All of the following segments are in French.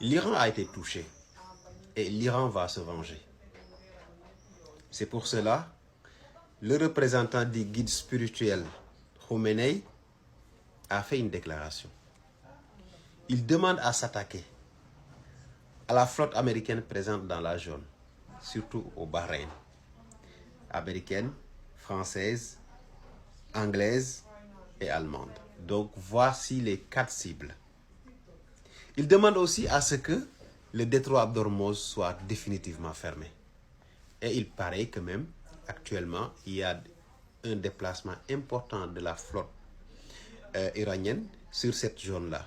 L'Iran a été touché et l'Iran va se venger. C'est pour cela le représentant du guide spirituel Khomeini a fait une déclaration. Il demande à s'attaquer à la flotte américaine présente dans la zone, surtout au Bahreïn. Américaine, française, anglaise et allemande. Donc voici les 4 cibles. Il demande aussi à ce que le détroit d'Ormuz soit définitivement fermé. Et il paraît que même actuellement, il y a un déplacement important de la flotte iranienne sur cette zone-là.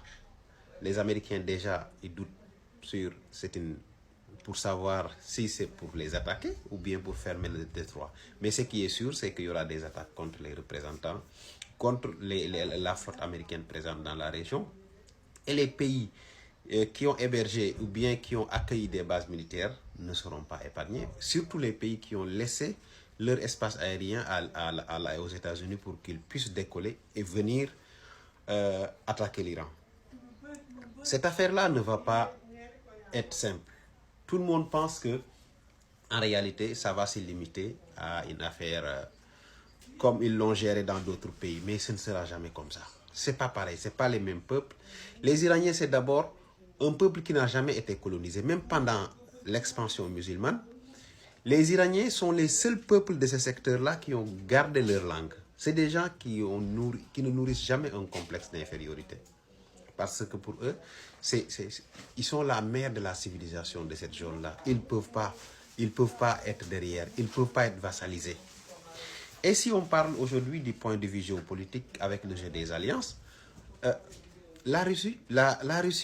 Les Américains déjà, ils doutent pour savoir si c'est pour les attaquer ou bien pour fermer le détroit. Mais ce qui est sûr, c'est qu'il y aura des attaques contre les représentants, contre la flotte américaine présente dans la région. Et les pays qui ont hébergé ou bien qui ont accueilli des bases militaires ne seront pas épargnés. Surtout les pays qui ont laissé leur espace aérien aux États-Unis pour qu'ils puissent décoller et venir attaquer l'Iran. Cette affaire-là ne va pas être simple. Tout le monde pense que, en réalité, ça va se limiter à une affaire comme ils l'ont géré dans d'autres pays. Mais ce ne sera jamais comme ça. C'est pas pareil, c'est pas les mêmes peuples. Les Iraniens, c'est d'abord un peuple qui n'a jamais été colonisé. Même pendant l'expansion musulmane, les Iraniens sont les seuls peuples de ce secteur-là qui ont gardé leur langue. C'est des gens qui ne nourrissent jamais un complexe d'infériorité. Parce que pour eux, ils sont la mère de la civilisation de cette zone-là. Ils ne peuvent pas être derrière, ils ne peuvent pas être vassalisés. Et si on parle aujourd'hui du point de vue géopolitique avec le jeu des alliances, la Russie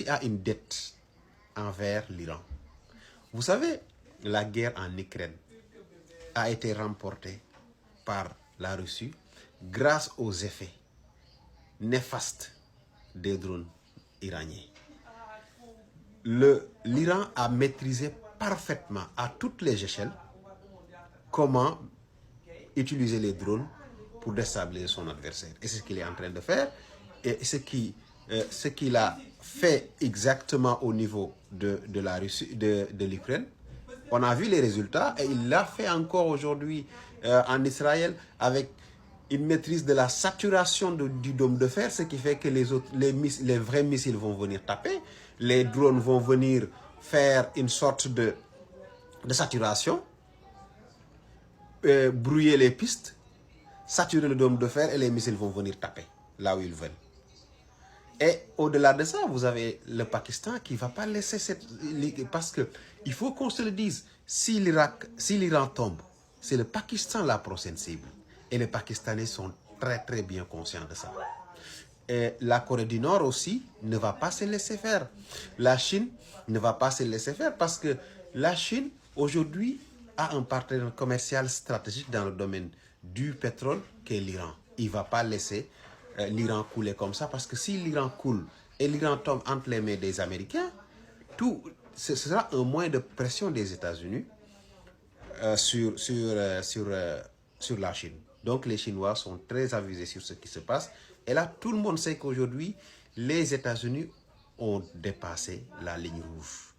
a une dette envers l'Iran. Vous savez, la guerre en Ukraine a été remportée par la Russie grâce aux effets néfastes des drones iraniens. L'Iran a maîtrisé parfaitement à toutes les échelles comment utiliser les drones pour déstabiliser son adversaire. Et c'est ce qu'il est en train de faire. Et ce qu'il a fait exactement au niveau de la Russie, de l'Ukraine. On a vu les résultats et il l'a fait encore aujourd'hui en Israël avec une maîtrise de la saturation du dôme de fer, ce qui fait que les vrais missiles vont venir taper, les drones vont venir faire une sorte de saturation, brouiller les pistes, saturer le dôme de fer et les missiles vont venir taper là où ils veulent. Et au-delà de ça, vous avez le Pakistan qui ne va pas laisser parce qu'il faut qu'on se le dise, si l'Iran tombe, c'est le Pakistan la prochaine cible. Et les Pakistanais sont très très bien conscients de ça. Et la Corée du Nord aussi ne va pas se laisser faire. La Chine ne va pas se laisser faire parce que la Chine aujourd'hui a un partenaire commercial stratégique dans le domaine du pétrole qu'est l'Iran. Il ne va pas laisser l'Iran couler comme ça parce que si l'Iran coule et l'Iran tombe entre les mains des Américains, ce sera un moyen de pression des États-Unis sur la Chine. Donc les Chinois sont très avisés sur ce qui se passe. Et là, tout le monde sait qu'aujourd'hui, les États-Unis ont dépassé la ligne rouge.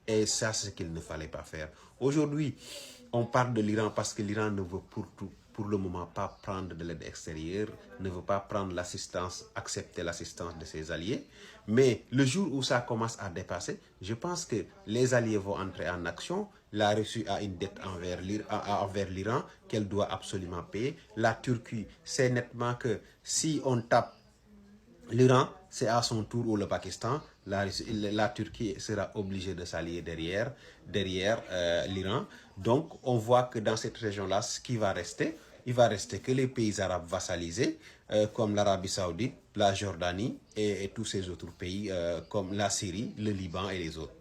Et ça, c'est ce qu'il ne fallait pas faire. Aujourd'hui, on parle de l'Iran parce que l'Iran ne veut pour le moment pas prendre de l'aide extérieure, ne veut pas prendre l'assistance, accepter l'assistance de ses alliés. Mais le jour où ça commence à dépasser, je pense que les alliés vont entrer en action. La Russie a une dette envers l'Iran qu'elle doit absolument payer. La Turquie sait nettement que si on tape l'Iran, c'est à son tour ou le Pakistan. La Turquie sera obligée de s'allier derrière l'Iran. Donc, on voit que dans cette région-là, ce qui va rester, il va rester que les pays arabes vassalisés, comme l'Arabie Saoudite, la Jordanie et tous ces autres pays, comme la Syrie, le Liban et les autres.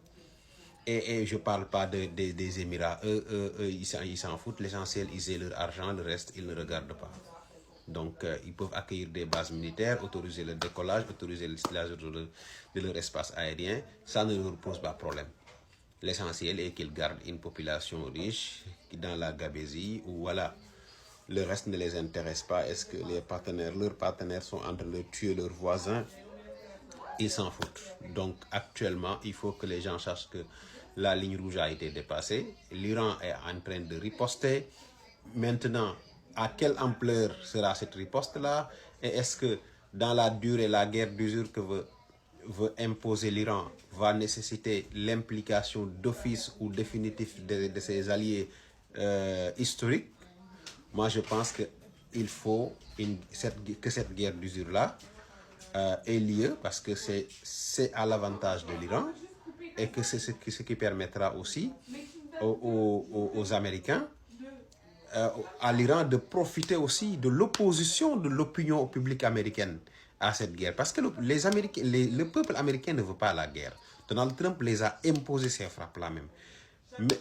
Et je ne parle pas des Émirats. Eux, ils s'en foutent. L'essentiel, ils aient leur argent, le reste, ils ne regardent pas. Donc, ils peuvent accueillir des bases militaires, autoriser le décollage, autoriser l'utilisation de leur espace aérien. Ça ne leur pose pas de problème. L'essentiel est qu'ils gardent une population riche dans la Gabésie ou voilà. Le reste ne les intéresse pas. Est-ce que leurs partenaires sont en train de tuer leurs voisins ils s'en foutent. Donc actuellement, il faut que les gens sachent que la ligne rouge a été dépassée. L'Iran est en train de riposter. Maintenant, à quelle ampleur sera cette riposte-là? Et est-ce que dans la durée, la guerre d'usure que veut imposer l'Iran va nécessiter l'implication d'office ou définitif de ses alliés historiques? Moi, je pense qu'il faut que cette guerre d'usure-là ait lieu parce que c'est à l'avantage de l'Iran et que c'est ce qui permettra aussi aux Américains, à l'Iran de profiter aussi de l'opposition de l'opinion publique américaine à cette guerre. Parce que le peuple américain ne veut pas la guerre. Donald Trump les a imposé ces frappes-là même. Mais,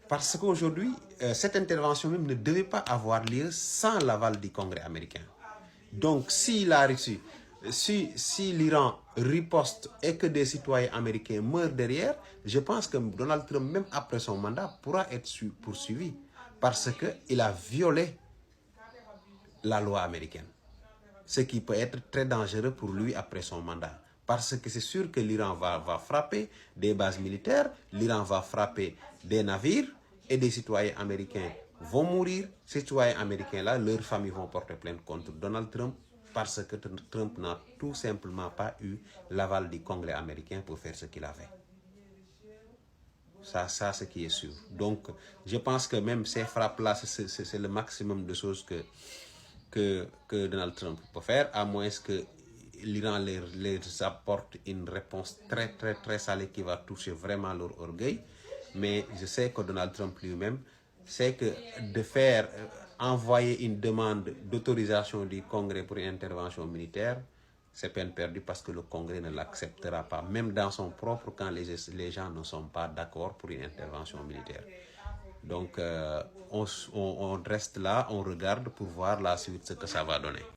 parce qu'aujourd'hui, cette intervention même ne devait pas avoir lieu sans l'aval du Congrès américain. Donc, si l'Iran riposte et que des citoyens américains meurent derrière, je pense que Donald Trump, même après son mandat, pourra être poursuivi parce qu'il a violé la loi américaine. Ce qui peut être très dangereux pour lui après son mandat. Parce que c'est sûr que l'Iran va frapper des bases militaires, l'Iran va frapper des navires et des citoyens américains vont mourir. Ces citoyens américains-là, leurs familles vont porter plainte contre Donald Trump parce que Trump n'a tout simplement pas eu l'aval du Congrès américain pour faire ce qu'il avait. Ça, ce qui est sûr. Donc, je pense que même ces frappes-là, c'est le maximum de choses que Donald Trump peut faire, à moins que l'Iran les apporte une réponse très, très, très salée qui va toucher vraiment leur orgueil. Mais je sais que Donald Trump lui-même sait que de faire envoyer une demande d'autorisation du Congrès pour une intervention militaire, c'est peine perdue parce que le Congrès ne l'acceptera pas. Même dans son propre camp, les gens ne sont pas d'accord pour une intervention militaire. Donc, on reste là, on regarde pour voir la suite, ce que ça va donner.